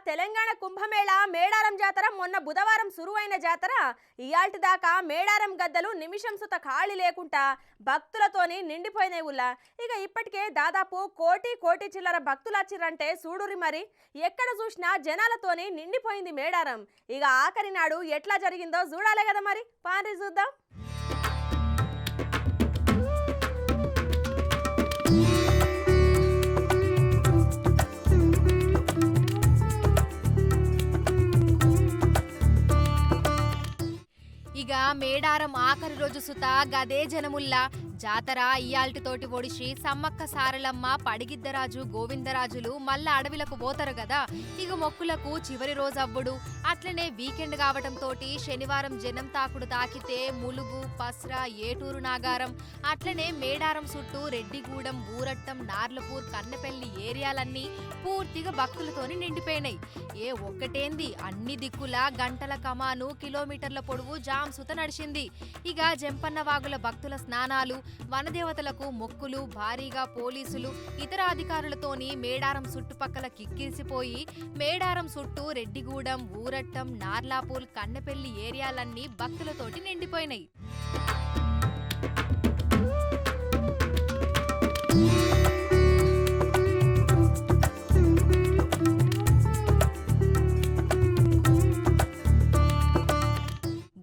తెలంగాణ కుంభమేళా మేడారం జాతర మొన్న బుధవారం సురువైన జాతర ఇయాల్టి దాకా మేడారం గద్దలు నిమిషం సుత ఖాళీ లేకుండా భక్తులతోని నిండిపోయినాయి ఉల్లా. ఇక ఇప్పటికే దాదాపు కోటి చిల్లర భక్తులు వచ్చిరంటే చూడురి మరి. ఎక్కడ చూసినా జనాలతోని నిండిపోయింది మేడారం. ఇక ఆఖరి నాడు ఎట్లా జరిగిందో చూడాలే కదా మరి. పాండ్రి చూద్దాం. ఇక మేడారం ఆఖరి రోజు సుత గదే జనముల్లా జాతర ఇయాల్టితోటి ఒడిసి సమ్మక్క సారలమ్మ పడిగిద్దరాజు గోవిందరాజులు మళ్ళా అడవిలకు పోతారు కదా. ఇక మొక్కులకు చివరి రోజు అవ్వుడు అట్లనే వీకెండ్ కావటంతో శనివారం జనం తాకుడు తాకితే ములుగు పస్ర ఏటూరు నాగారం అట్లనే మేడారం చుట్టూ రెడ్డిగూడెం ఊరట్టం నార్లపూర్ కన్నెపల్లి ఏరియాలన్నీ పూర్తిగా భక్తులతోని నిండిపోయినాయి. ఏ ఒక్కటేంది అన్ని దిక్కుల గంటల కమాను కిలోమీటర్ల పొడవు జామ్ సుత నడిచింది. ఇక జంపన్న వాగుల భక్తుల స్నానాలు వనదేవతలకు మొక్కులు భారీగా పోలీసులు ఇతర అధికారులతోని మేడారం చుట్టుపక్కల కిక్కిరిసిపోయి మేడారం చుట్టూ రెడ్డిగూడెం ఊరట్టం నార్లాపూల్ కన్నెపల్లి ఏరియాలన్నీ భక్తులతోటి నిండిపోయినాయి.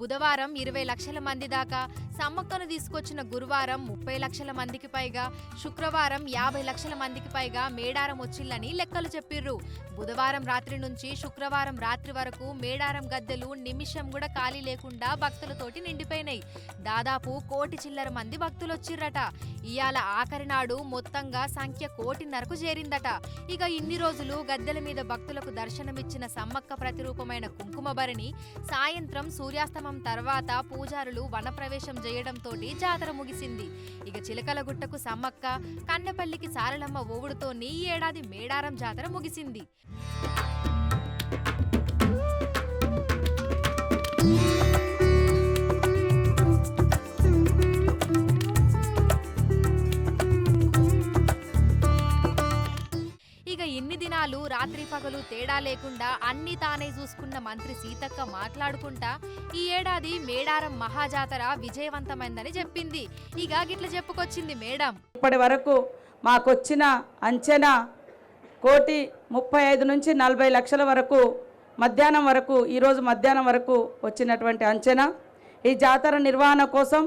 బుధవారం 20 లక్షల మంది దాకా, సమ్మక్కను తీసుకొచ్చిన గురువారం 30 లక్షల మందికి పైగా, శుక్రవారం 50 లక్షల మందికి పైగా మేడారం వచ్చిల్లని లెక్కలు చెప్పిర్రు. బుధవారం రాత్రి నుంచి శుక్రవారం రాత్రి వరకు మేడారం గద్దెలు నిమిషం కూడా ఖాళీ లేకుండా భక్తులతోటి నిండిపోయినాయి. దాదాపు కోటి చిల్లర మంది భక్తులొచ్చిర్రట. ఇయాల ఆఖరి నాడు మొత్తంగా సంఖ్య 1.5 చేరిందట. ఇక ఇన్ని రోజులు గద్దెల మీద భక్తులకు దర్శనమిచ్చిన సమ్మక్క ప్రతిరూపమైన కుంకుమభరణి సాయంత్రం సూర్యాస్తమం తర్వాత పూజారులు వనప్రవేశం చేయడంతో జాతర ముగిసింది. ఇక చిలకలగుట్టకు సమ్మక్క, కన్నెపల్లికి సారలమ్మ ఓవుడుతోని ఈ ఏడాది మేడారం జాతర ముగిసింది. ఇన్ని దినాలు రాత్రి పగలు తేడా లేకుండా అన్ని తానే చూసుకున్న మంత్రి సీతక్క మాట్లాడుకుంటా ఈ ఏడాది మేడారం మహాజాతర విజయవంతమైందని చెప్పింది. ఇక గిట్ల చెప్పుకొచ్చింది మేడం. ఇప్పటి వరకు మాకొచ్చిన అంచనా 1,35 నుంచి 40 లక్షల వరకు మధ్యాహ్నం వరకు, ఈరోజు మధ్యాహ్నం వరకు వచ్చినటువంటి అంచనా. ఈ జాతర నిర్వహణ కోసం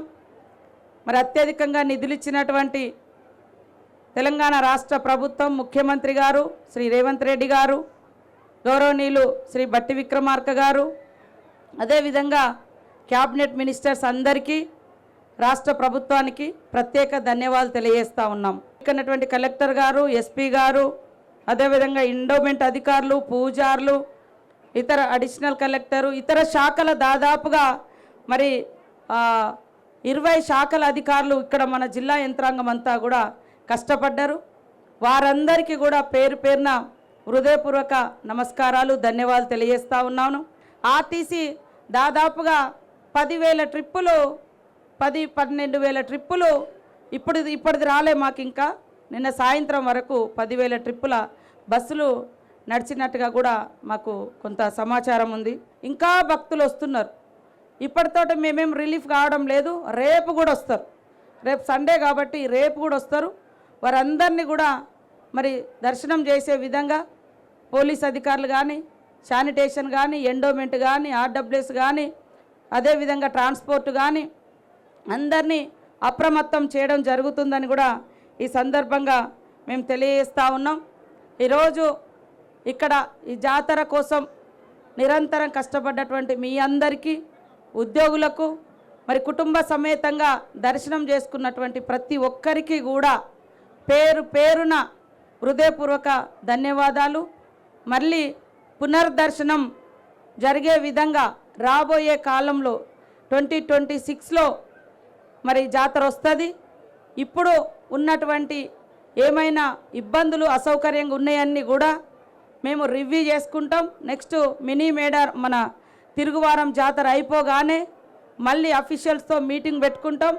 మరి అత్యధికంగా నిధులు ఇచ్చినటువంటి తెలంగాణ రాష్ట్ర ప్రభుత్వం, ముఖ్యమంత్రి గారు శ్రీ రేవంత్ రెడ్డి గారు, గౌరవనీయులు శ్రీ బట్టి విక్రమార్క గారు, అదేవిధంగా క్యాబినెట్ మినిస్టర్స్ అందరికీ, రాష్ట్ర ప్రభుత్వానికి ప్రత్యేక ధన్యవాదాలు తెలియజేస్తూ ఉన్నాం. ఇక్కడటువంటి కలెక్టర్ గారు, ఎస్పీ గారు, అదేవిధంగా ఎండోమెంట్ అధికారులు, పూజారులు, ఇతర అడిషనల్ కలెక్టరు, ఇతర శాఖల దాదాపుగా మరి 20 శాఖల అధికారులు ఇక్కడ మన జిల్లా యంత్రాంగం అంతా కూడా కష్టపడ్డారు. వారందరికీ కూడా పేరు పేరున హృదయపూర్వక నమస్కారాలు, ధన్యవాదాలు తెలియజేస్తూ ఉన్నాను. ఆర్టీసీ దాదాపుగా 10,000 ట్రిప్పులు, 12,000 ట్రిప్పులు ఇప్పటిది రాలే మాకు. ఇంకా నిన్న సాయంత్రం వరకు 10,000 ట్రిప్పుల బస్సులు నడిచినట్టుగా కూడా మాకు కొంత సమాచారం ఉంది. ఇంకా భక్తులు వస్తున్నారు. ఇప్పటితోటి మేమేం రిలీఫ్ కావడం లేదు. రేపు కూడా వస్తారు. రేపు సండే కాబట్టి రేపు కూడా వస్తారు. వారందరినీ కూడా మరి దర్శనం చేసే విధంగా పోలీస్ అధికారులు కానీ, శానిటేషన్ కానీ, ఎండోమెంట్ కానీ, ఆర్డబ్ల్యూఎస్ కానీ, అదేవిధంగా ట్రాన్స్పోర్ట్ కానీ అందరినీ అప్రమత్తం చేయడం జరుగుతుందని కూడా ఈ సందర్భంగా మేము తెలియజేస్తూ ఉన్నాం. ఈరోజు ఇక్కడ ఈ జాతర కోసం నిరంతరం కష్టపడ్డటువంటి మీ అందరికీ, ఉద్యోగులకు, మరి కుటుంబ సమేతంగా దర్శనం చేసుకున్నటువంటి ప్రతి ఒక్కరికి కూడా పేరు పేరున హృదయపూర్వక ధన్యవాదాలు. మళ్ళీ పునర్దర్శనం జరిగే విధంగా రాబోయే కాలంలో 2026లో మరి జాతర వస్తుంది. ఇప్పుడు ఉన్నటువంటి ఏమైనా ఇబ్బందులు అసౌకర్యంగా ఉన్నాయన్నీ కూడా మేము రివ్యూ చేసుకుంటాం. నెక్స్ట్ మినీ మేడారం మన తిరుగువారం జాతర అయిపోగానే మళ్ళీ అఫీషియల్స్తో మీటింగ్ పెట్టుకుంటాం,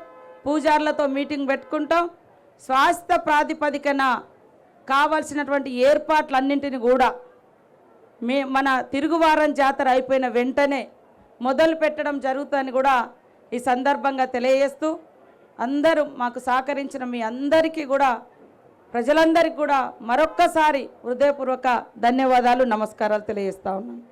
పూజార్లతో మీటింగ్ పెట్టుకుంటాం. స్వాస్థ్య ప్రాతిపదికన కావాల్సినటువంటి ఏర్పాట్లన్నింటినీ కూడా మన తిరుగువారం జాతర అయిపోయిన వెంటనే మొదలు పెట్టడం జరుగుతుందని కూడా ఈ సందర్భంగా తెలియజేస్తూ అందరూ మాకు సహకరించిన మీ అందరికీ కూడా ప్రజలందరికీ కూడా మరొక్కసారి హృదయపూర్వక ధన్యవాదాలు నమస్కారాలు తెలియజేస్తా ఉన్నాను.